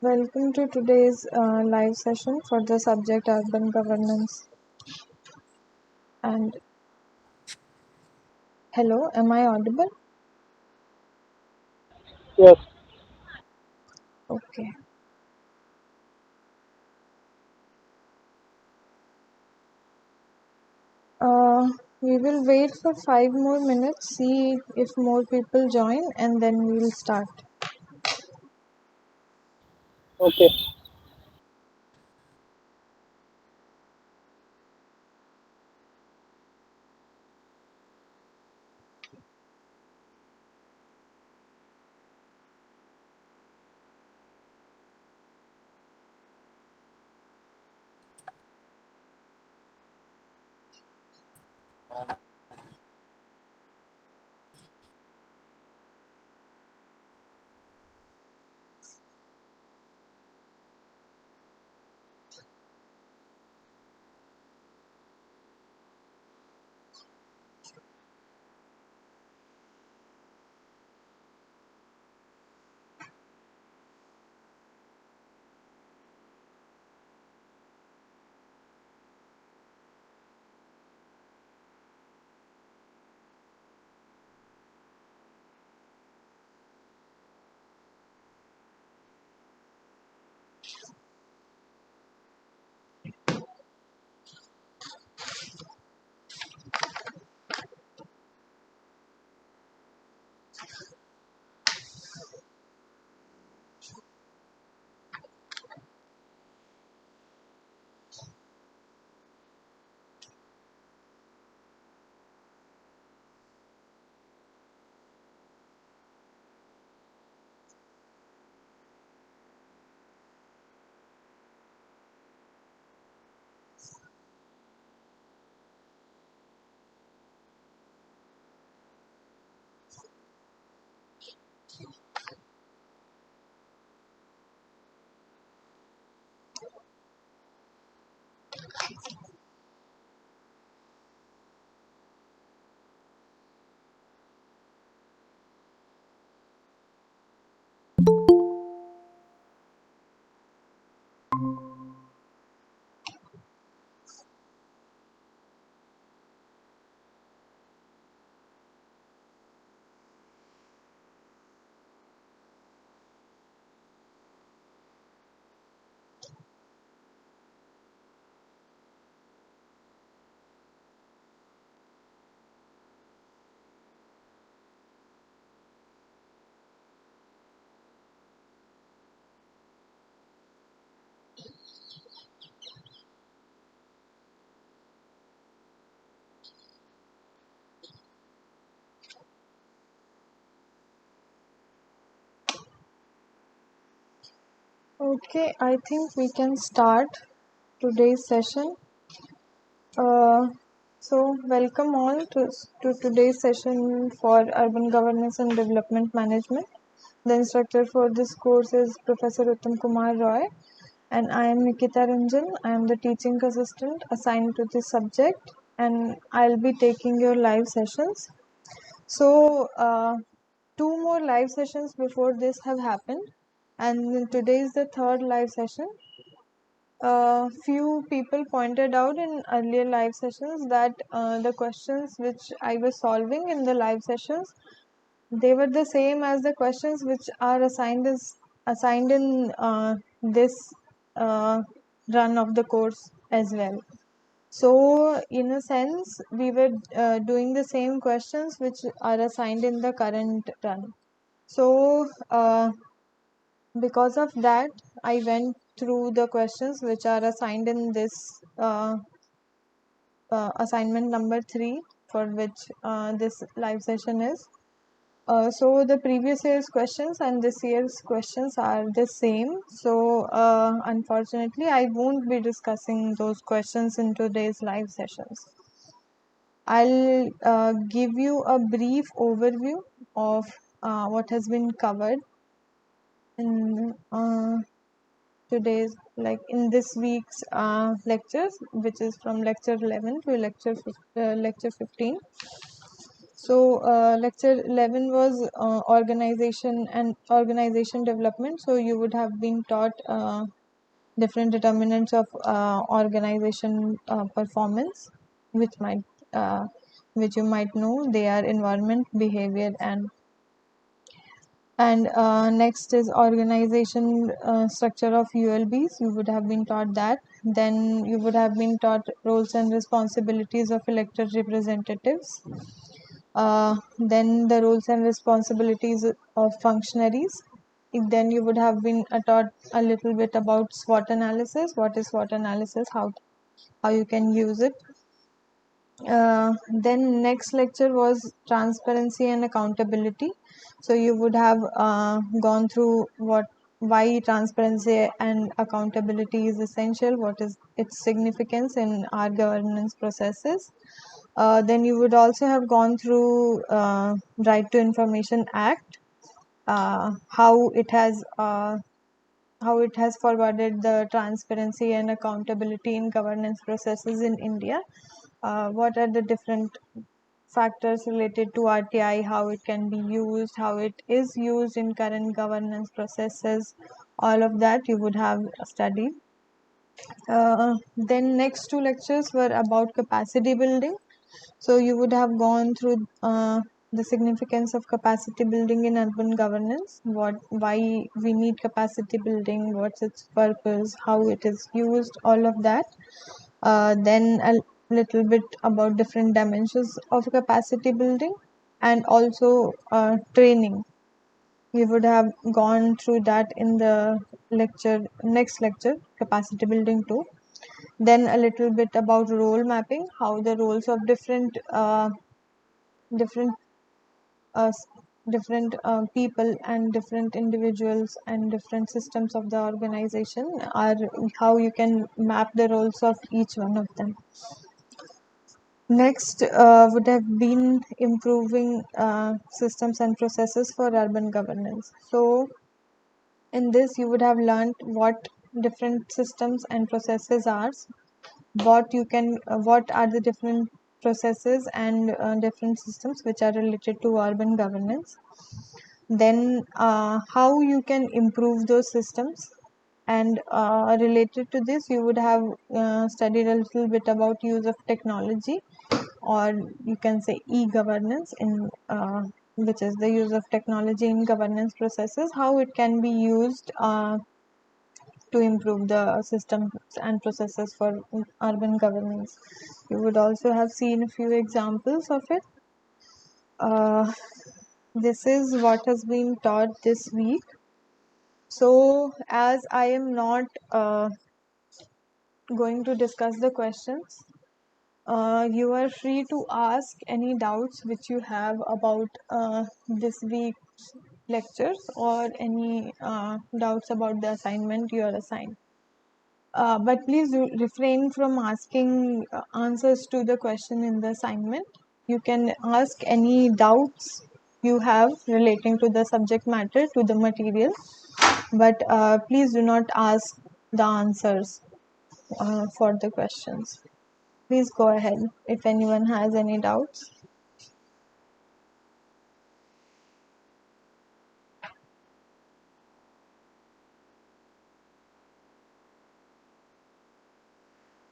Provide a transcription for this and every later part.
Welcome to today's live session for the subject urban governance. And hello, am I audible? Yes. Okay. We will wait for 5 more minutes, see if more people join, and then we will start. Okay. Okay, I think we can start today's session. Welcome all to today's session for urban governance and development management. The instructor for this course is Professor Uttam Kumar Roy, and I am Nikita Ranjan. I am the teaching assistant assigned to this subject, and I'll be taking your live sessions. So, two more live sessions before this have happened, and today is the third live session. Few people pointed out in earlier live sessions that the questions which I was solving in the live sessions, they were the same as the questions which are assigned in this uh, run of the course as well. So in a sense, we were doing the same questions which are assigned in the current run. So because of that, I went through the questions which are assigned in this assignment number 3, for which this live session is. So the previous year's questions and this year's questions are the same. So unfortunately, I won't be discussing those questions in today's live sessions. I'll give you a brief overview of what has been covered in today's, like in this week's lectures, which is from lecture 11 to lecture 15. So lecture 11 was organization and organization development. So you would have been taught different determinants of organization performance, which might which you might know. They are environment, behavior, and next is organization structure of ULBs. You would have been taught that. Then you would have been taught roles and responsibilities of elected representatives. Then the roles and responsibilities of functionaries. Then you would have been taught a little bit about SWOT analysis. What is SWOT analysis? How you can use it. Then next lecture was transparency and accountability. So you would have gone through why transparency and accountability is essential, what is its significance in our governance processes. Then you would also have gone through Right to Information Act, how it has forwarded the transparency and accountability in governance processes in India. What are the different factors related to RTI, how it can be used, how it is used in current governance processes, all of that you would have studied. Then next two lectures were about capacity building. So you would have gone through the significance of capacity building in urban governance, why we need capacity building, what's its purpose, how it is used, all of that. Then a little bit about different dimensions of capacity building, and also training. We would have gone through that in the next lecture, capacity building too. Then a little bit about role mapping, how the roles of different uh, different people and different individuals and different systems of the organization are, how you can map the roles of each one of them. Next would have been improving systems and processes for urban governance. So in this you would have learned what different systems and processes are, what are the different processes and different systems which are related to urban governance. Then how you can improve those systems, and related to this you would have studied a little bit about use of technology, or you can say e-governance, in which is the use of technology in governance processes, how it can be used to improve the systems and processes for urban governance. You would also have seen a few examples of it. This is what has been taught this week. So as I am not going to discuss the questions, you are free to ask any doubts which you have about this week's lectures, or any doubts about the assignment you are assigned. But please refrain from asking answers to the question in the assignment. You can ask any doubts you have relating to the subject matter, to the material, but please do not ask the answers for the questions. Please go ahead if anyone has any doubts.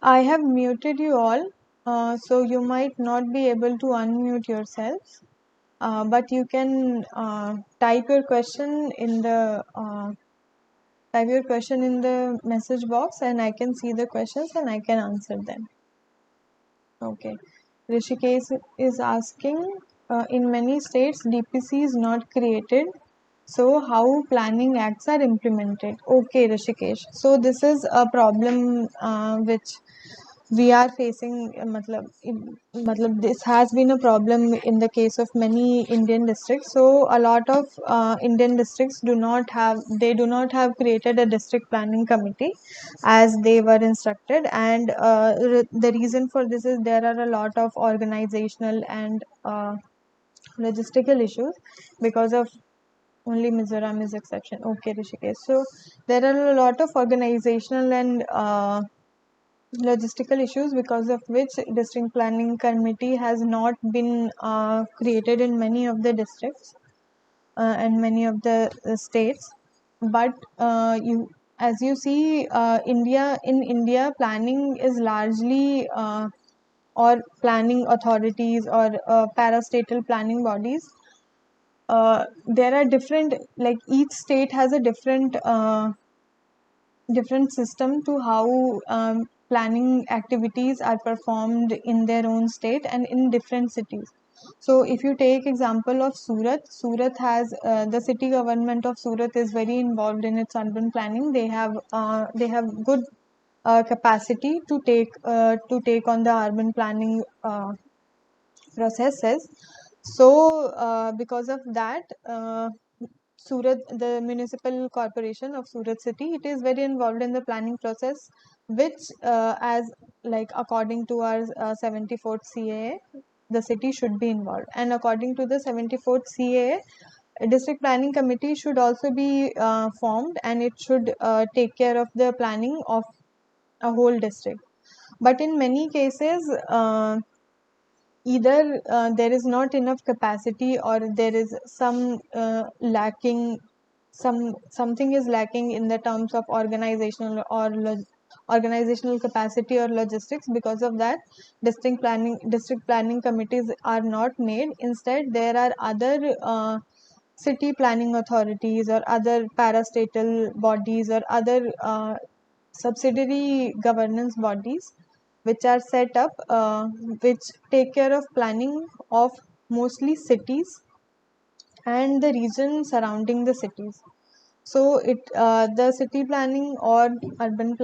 I have muted you all, so you might not be able to unmute yourselves, but you can type your question in the message box, and I can see the questions and I can answer them. Okay. Rishikesh is asking, in many states DPC is not created, so how planning acts are implemented? Okay, Rishikesh. So this is a problem which we are facing. This has been a problem in the case of many Indian districts. So a lot of Indian districts do not have created a district planning committee as they were instructed, and the reason for this is there are a lot of organizational and logistical issues, because of only Mizoram is exception. Okay, Rishikesh. So there are a lot of organizational and logistical issues because of which district planning committee has not been created in many of the districts and many of the states. But as you see, in India, planning is largely or planning authorities or parastatal planning bodies. There are different, like each state has a different system to how planning activities are performed in their own state and in different cities. So if you take example of Surat has the city government of Surat is very involved in its urban planning. They have good capacity to take on the urban planning processes. So because of that, Surat, the municipal corporation of Surat city, it is very involved in the planning process, which as like according to our 74th CAA, the city should be involved, and according to the 74th CAA, a district planning committee should also be formed, and it should take care of the planning of a whole district. But in many cases, either there is not enough capacity, or there is some lacking, something is lacking in the terms of organizational capacity or logistics. Because of that, district planning committees are not made. Instead, there are other city planning authorities or other parastatal bodies or other subsidiary governance bodies which are set up, which take care of planning of mostly cities and the region surrounding the cities. So the city planning or urban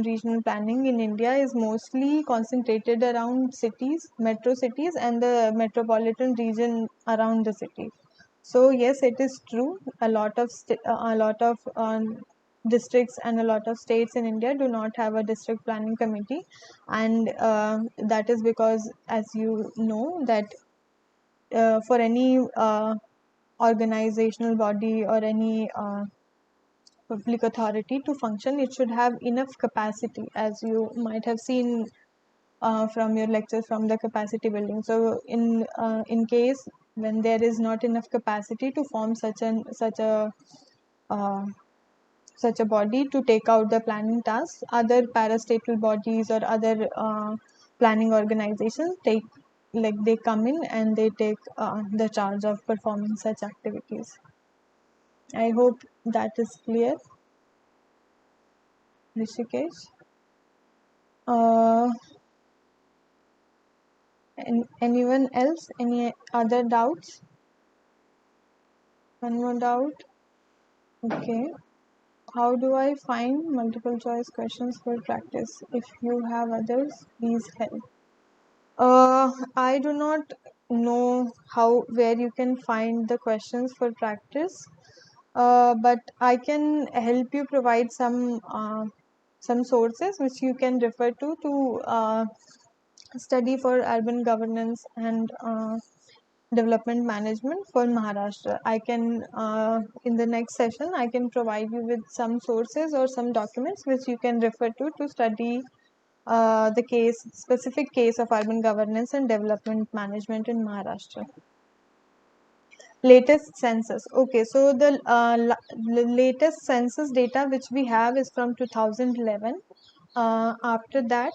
regional planning in India is mostly concentrated around cities, metro cities, and the metropolitan region around the city. So yes, it is true. A lot of districts and a lot of states in India do not have a district planning committee, and that is because, as you know, that for any organizational body or any public authority to function, it should have enough capacity, as you might have seen from your lectures from the capacity building. So in case when there is not enough capacity to form uh, such a body to take out the planning tasks, other parastatal bodies or other planning organizations they come in and they take the charge of performing such activities. I hope that is clear, Rishikesh. Uh, Anyone else? Any other doubts? One more doubt. Okay. How do I find multiple choice questions for practice? If you have others, please help. I do not know where you can find the questions for practice, but I can help you provide some sources which you can refer to study for urban governance and development management for Maharashtra. I can in the next session I can provide you with some sources or some documents which you can refer to study the specific case of urban governance and development management in Maharashtra. Latest census. Okay, so the latest census data which we have is from 2011. After that,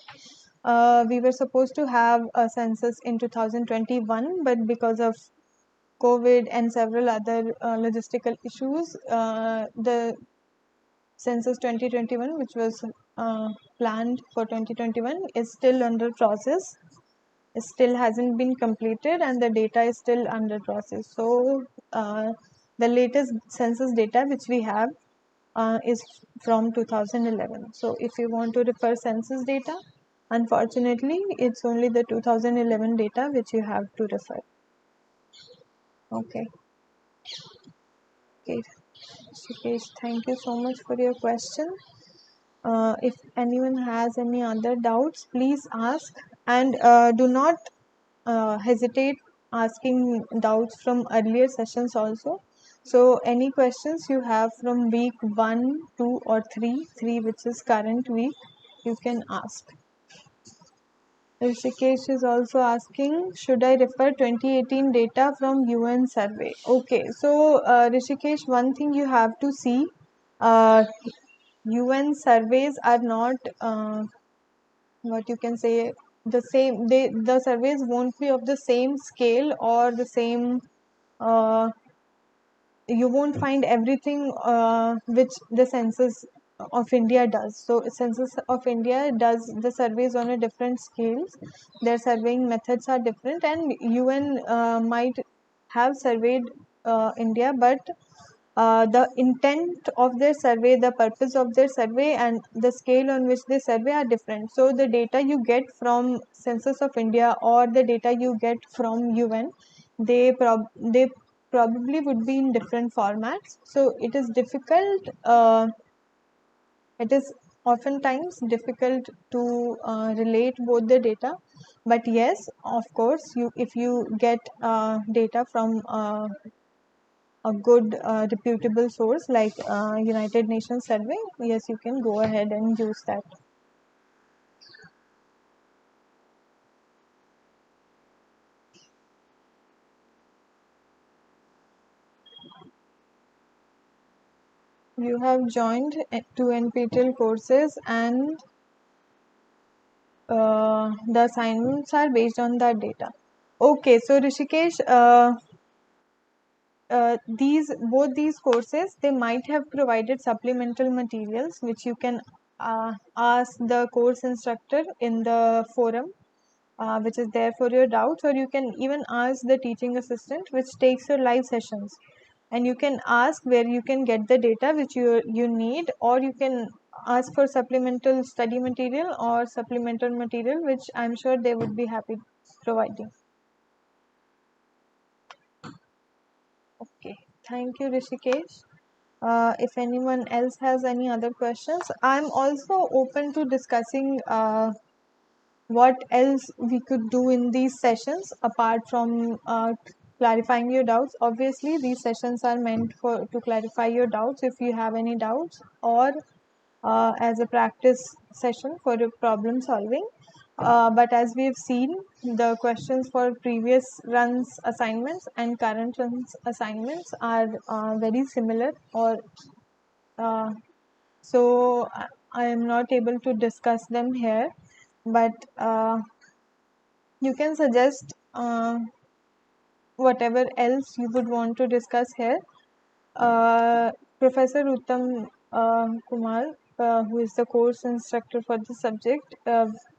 we were supposed to have a census in 2021, but because of COVID and several other logistical issues, the census 2021, which was planned for 2021, is still under process. It still hasn't been completed, and the data is still under process. So the latest census data which we have is from 2011. So if you want to refer census data, unfortunately, it's only the 2011 data which you have to refer. Okay. Okay. Shikesh, thank you so much for your question. If anyone has any other doubts, please ask, and do not hesitate asking doubts from earlier sessions also. So any questions you have from week 1, 2 or 3 which is current week, you can ask. Rishikesh is also asking, should I refer 2018 data from UN survey? Okay, so Rishikesh, one thing you have to see, UN surveys are not what you can say the same. The surveys won't be of the same scale or the same. You won't find everything which the census of India does. So census of India does the surveys on a different scales. Their surveying methods are different, and UN might have surveyed India, but the intent of their survey, the purpose of their survey, and the scale on which they survey are different. So the data you get from census of India or the data you get from UN, they probably would be in different formats. So it is difficult. It is oftentimes difficult to relate both the data. But yes, of course, you if you get data from a good reputable source like United Nations survey, yes, you can go ahead and use that. You have joined two NPTEL courses, and the assignments are based on that data. Okay, so Rishikesh, both these courses, they might have provided supplemental materials which you can ask the course instructor in the forum, which is there for your doubts, or you can even ask the teaching assistant which takes your live sessions, and you can ask where you can get the data which you need, or you can ask for supplemental study material or supplemental material which I'm sure they would be happy providing. Okay, thank you, Rishikesh. If anyone else has any other questions, I'm also open to discussing what else we could do in these sessions apart from clarifying your doubts. Obviously, these sessions are meant for to clarify your doubts if you have any doubts, or as a practice session for your problem solving. But as we have seen, the questions for previous runs assignments and current runs assignments are very similar, or uh, so I am not able to discuss them here, but you can suggest whatever else you would want to discuss here. Professor Uttam Kumar, who is the course instructor for the subject,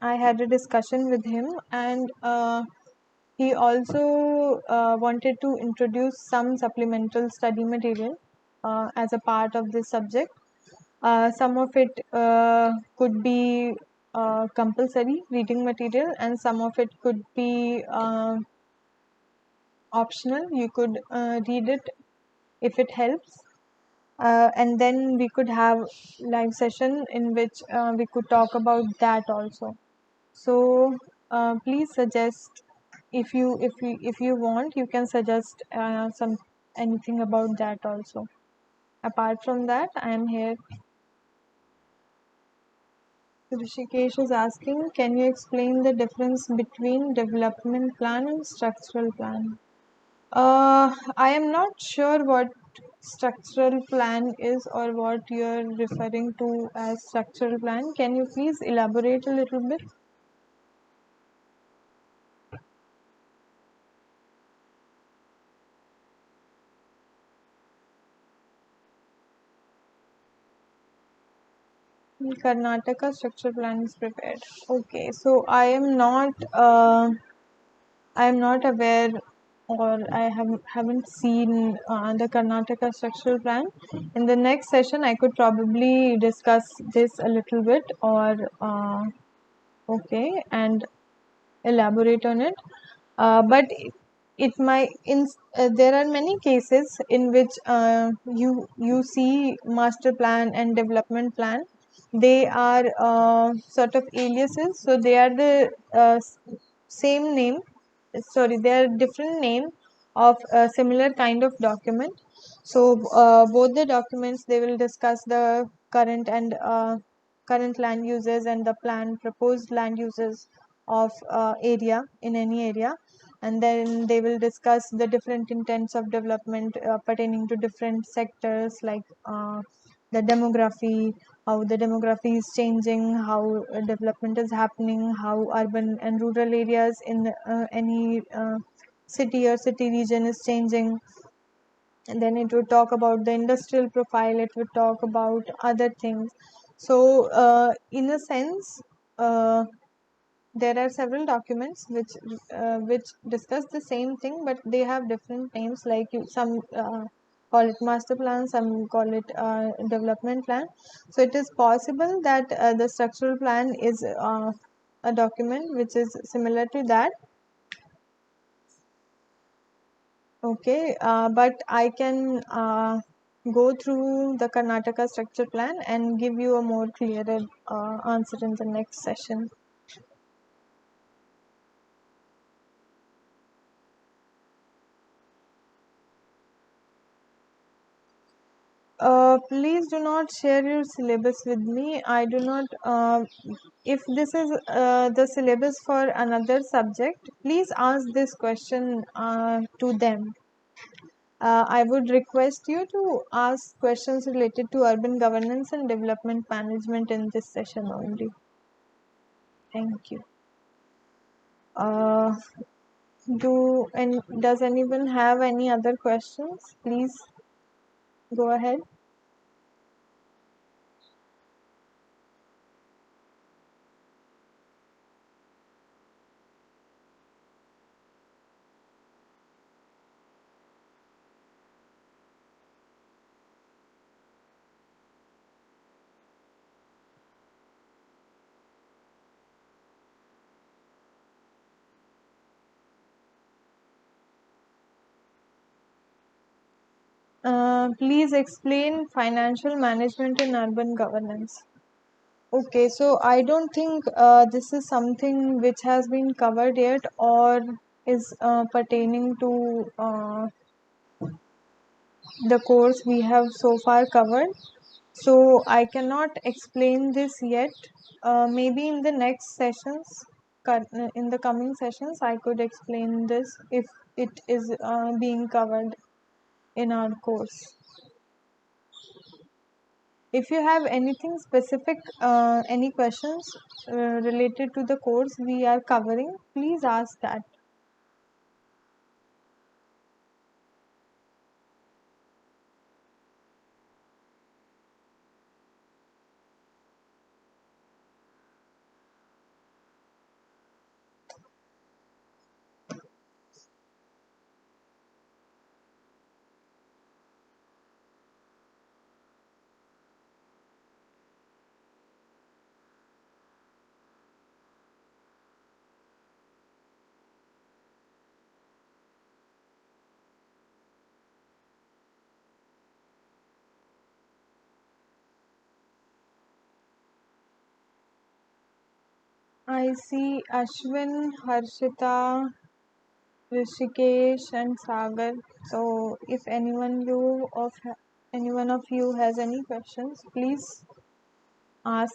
I had a discussion with him, and he also wanted to introduce some supplemental study material as a part of this subject. Some of it could be compulsory reading material, and some of it could be optional. You could read it if it helps. And then we could have live session in which we could talk about that also. So please suggest, if you want, you can suggest some anything about that also. Apart from that, I am here. Rishikesh is asking, can you explain the difference between development plan and structural plan? I am not sure what structural plan is or what you're referring to as structural plan. Can you please elaborate a little bit? Karnataka structural plan is prepared. Okay, so I am not aware, or haven't seen the Karnataka structural plan. In the next session, I could probably discuss this a little bit, or okay, and elaborate on it. But it might there are many cases in which you see master plan and development plan. They are sort of aliases, so they are the same name. Sorry, they are different name of a similar kind of document. So both the documents, they will discuss the current land uses and the proposed land uses of area in any area, and then they will discuss the different intents of development pertaining to different sectors, like the demography, how the demography is changing, how development is happening, how urban and rural areas in any city or city region is changing. And then it would talk about the industrial profile, it would talk about other things. So in a sense, there are several documents which discuss the same thing, but they have different names, like some call it master plan, some call it development plan. So it is possible that the structural plan is a document which is similar to that. Okay, but I can go through the Karnataka structure plan and give you a more clearer answer in the next session. Please do not share your syllabus with me. I do not. If this is the syllabus for another subject, please ask this question to them. I would request you to ask questions related to urban governance and development management in this session only. Thank you. Uh, does anyone have any other questions? Please go ahead. Please explain financial management in urban governance. Okay, so I don't think this is something which has been covered yet or is pertaining to the course we have so far covered. So I cannot explain this yet. Maybe in the next sessions, in the coming sessions, I could explain this if it is being covered in our course. If you have anything specific, any questions related to the course we are covering, please ask that. I see Ashwin, Harshita, Rishikesh, and Sagar. So, if anyone of you has any questions, please ask.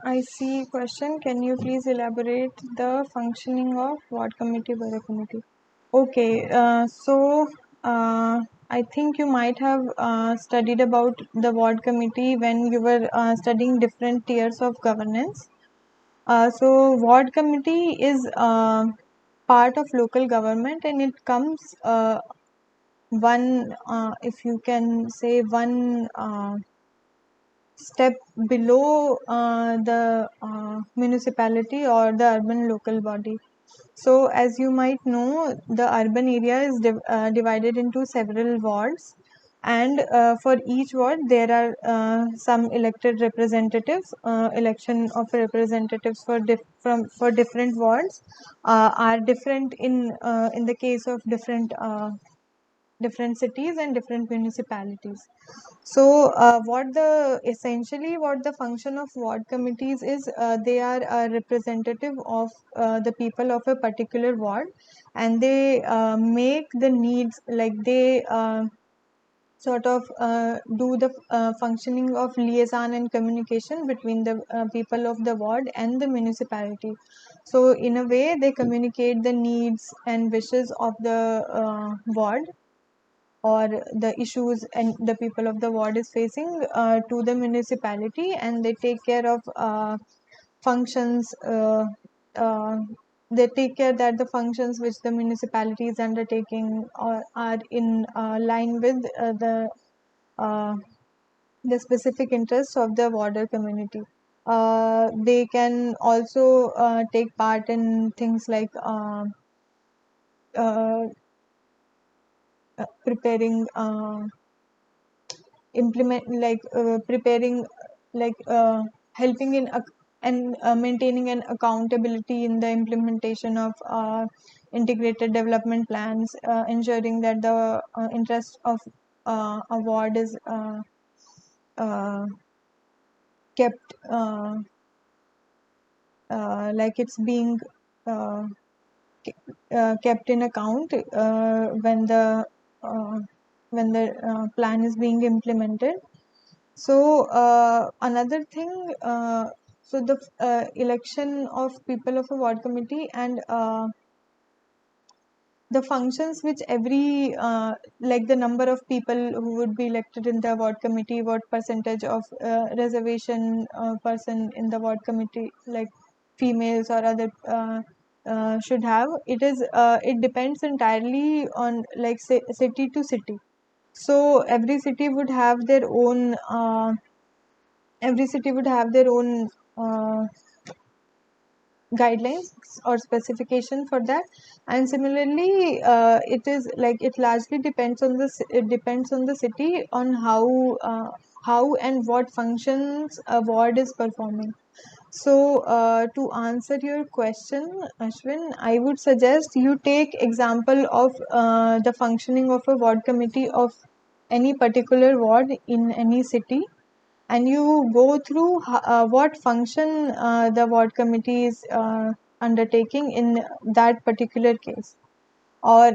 I see question. Can you please elaborate the functioning of ward committee by the committee? Okay, I think you might have studied about the ward committee when you were studying different tiers of governance. So ward committee is part of local government, and it comes one, if you can say, one step below the municipality or the urban local body. So as you might know, the urban area is divided into several wards, and for each ward there are some elected representatives. Election of representatives for different wards are different in the case of different cities and different municipalities. So what the function of ward committees is, they are a representative of the people of a particular ward, and they make the needs, like they sort of do the functioning of liaison and communication between the people of the ward and the municipality. So in a way, they communicate the needs and wishes of the ward, or the issues and the people of the ward is facing to the municipality, and they take care of functions. Uh, they take care that the functions which the municipality is undertaking are in line with uh, the specific interests of the warder community. They can also take part in things like uh, preparing implement like preparing, like helping in and maintaining an accountability in the implementation of integrated development plans, ensuring that the interest of a ward is uh, kept like it's being uh, kept in account uh, when the plan is being implemented. So another thing, so the election of people of a ward committee and the functions which every like the number of people who would be elected in the ward committee, what percentage of reservation person in the ward committee, like females or other should have. It depends entirely on, like, say, city to city. So every city would have their own uh, guidelines or specification for that. And similarly, it largely depends on the city on how and what functions a ward is performing. So to answer your question, Ashwin, I would suggest you take example of the functioning of a ward committee of any particular ward in any city, and you go through what function the ward committee is undertaking in that particular case. Or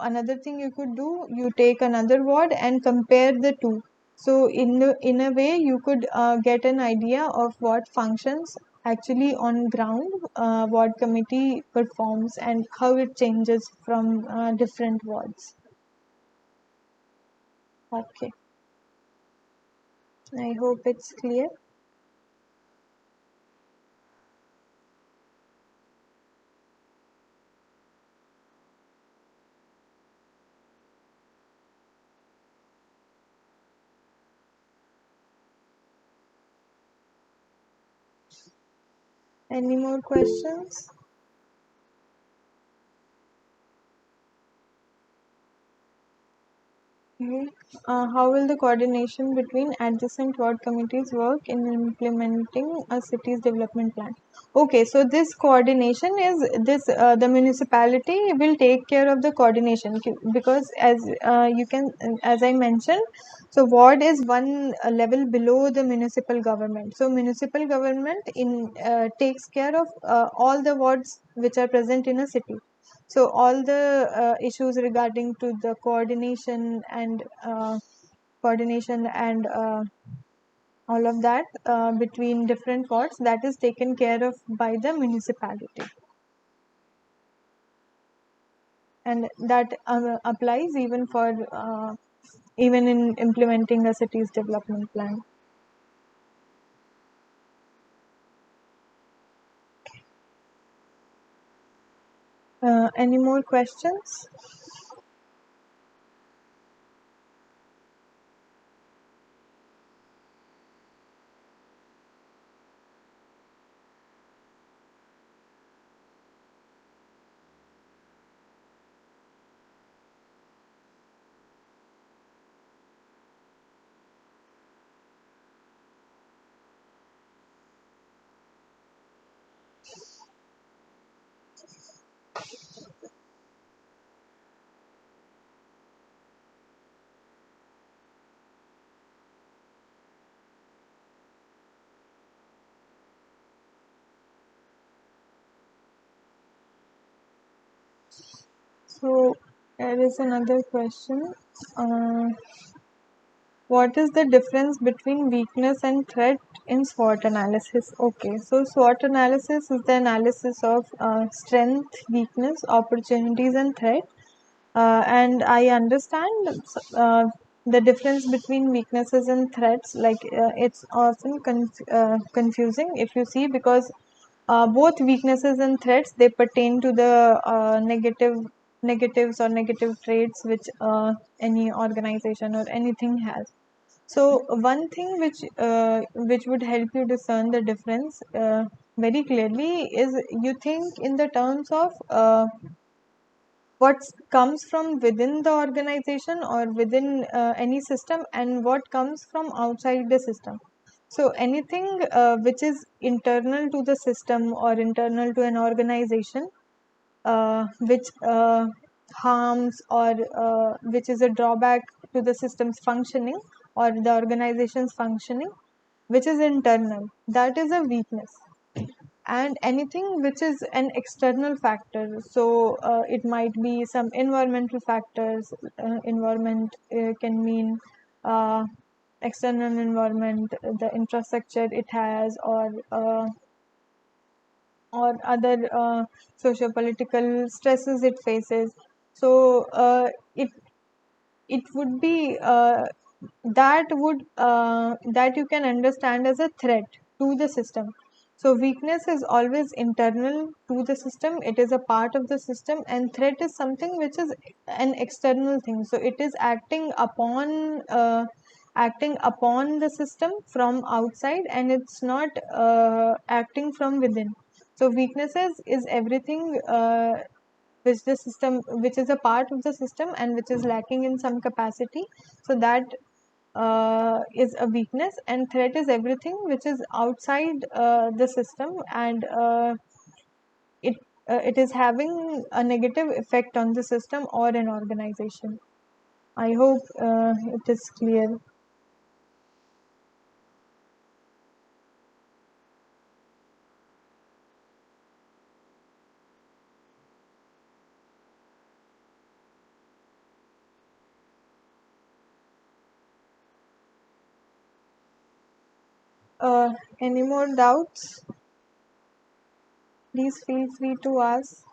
another thing you could do, you take another ward and compare the two. So in a way, you could get an idea of what functions actually on ground ward committee performs and how it changes from different wards. Okay, I hope it's clear. Any more questions? Mhm. How will the coordination between adjacent ward committees work in implementing a city's development plan? Okay, so this coordination is this the municipality will take care of the coordination, because as I mentioned, so ward is one level below the municipal government. So municipal government in takes care of all the wards which are present in a city. So all the issues regarding to the coordination and all of that between different wards, that is taken care of by the municipality, and that applies even for even in implementing a city's development plan. Any more questions? So there is another question. What is the difference between weakness and threat in SWOT analysis? Okay, so SWOT analysis is the analysis of strength, weakness, opportunities, and threat. And I understand the difference between weaknesses and threats. Like it's often confusing if you see, because both weaknesses and threats, they pertain to the negatives or negative traits which any organization or anything has. So one thing which would help you discern the difference very clearly is, you think in the terms of what comes from within the organization or within any system, and what comes from outside the system. So anything which is internal to the system or internal to an organization, which harms or which is a drawback to the system's functioning or the organization's functioning, which is internal, that is a weakness. And anything which is an external factor, so it might be some environmental factors. Environment can mean uh, external environment, the infrastructure it has, or other socio-political stresses it faces. So it would be that you can understand as a threat to the system. So weakness is always internal to the system, it is a part of the system, and threat is something which is an external thing, so it is acting upon the system from outside, and it's not acting from within. So weaknesses is everything which is a part of the system and which is lacking in some capacity, so that is a weakness. And threat is everything which is outside the system, and it it is having a negative effect on the system or an organization. I hope it is clear. Any more doubts? Please feel free to ask.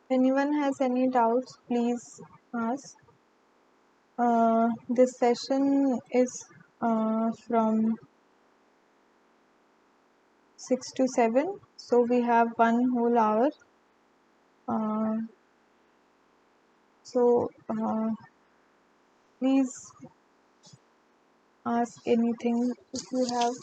Anyone has any doubts, please ask. This session is from 6 to 7, so we have 1 whole hour. So please ask anything if you have.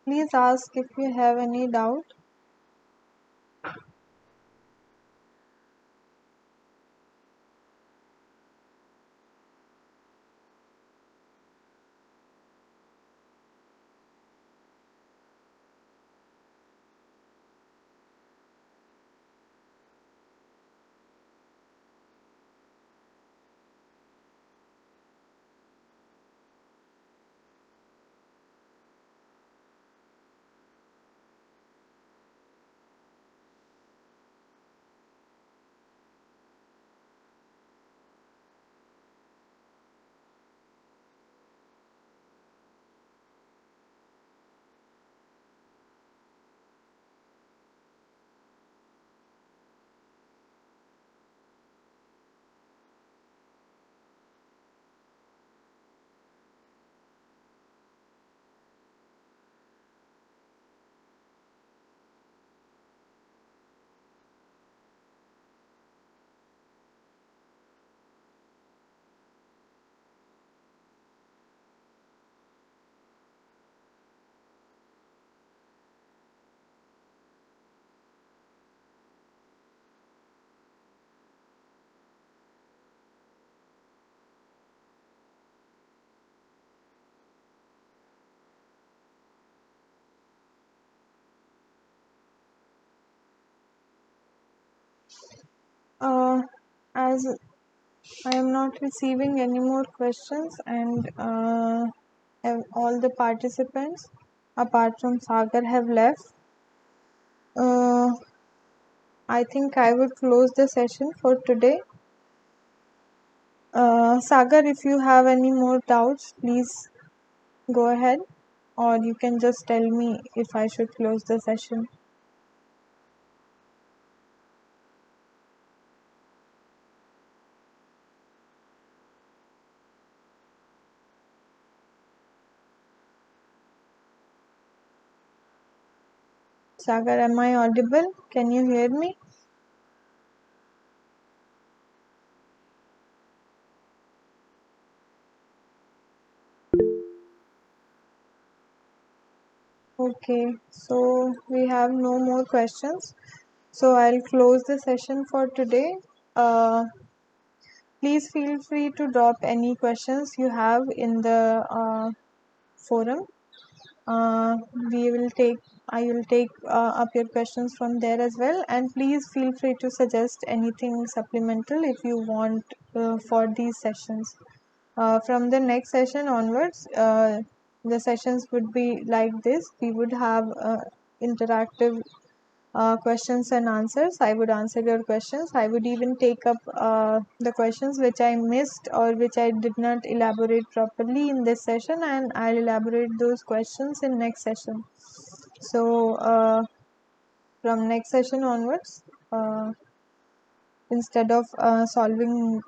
Please ask if you have any doubt. As I am not receiving any more questions, and all the participants apart from Sagar have left, I think I would close the session for today. Sagar, if you have any more doubts, please go ahead, or you can just tell me if I should close the session. Sagar, am I audible? Can you hear me? Okay, so we have no more questions. So I'll close the session for today. Please feel free to drop any questions you have in the forum. we will take I will take up your questions from there as well, and please feel free to suggest anything supplemental if you want for these sessions. From the next session onwards, the sessions would be like this. We would have interactive questions and answers. I would answer your questions. I would even take up the questions which I missed or which I did not elaborate properly in this session, and I'll elaborate those questions in next session. So from next session onwards, instead of solving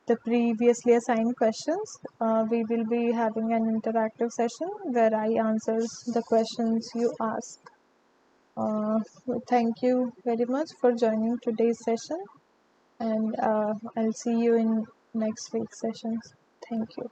the previously assigned questions, we will be having an interactive session where I answers the questions you ask. Thank you very much for joining today's session, and I'll see you in next week's sessions. Thank you.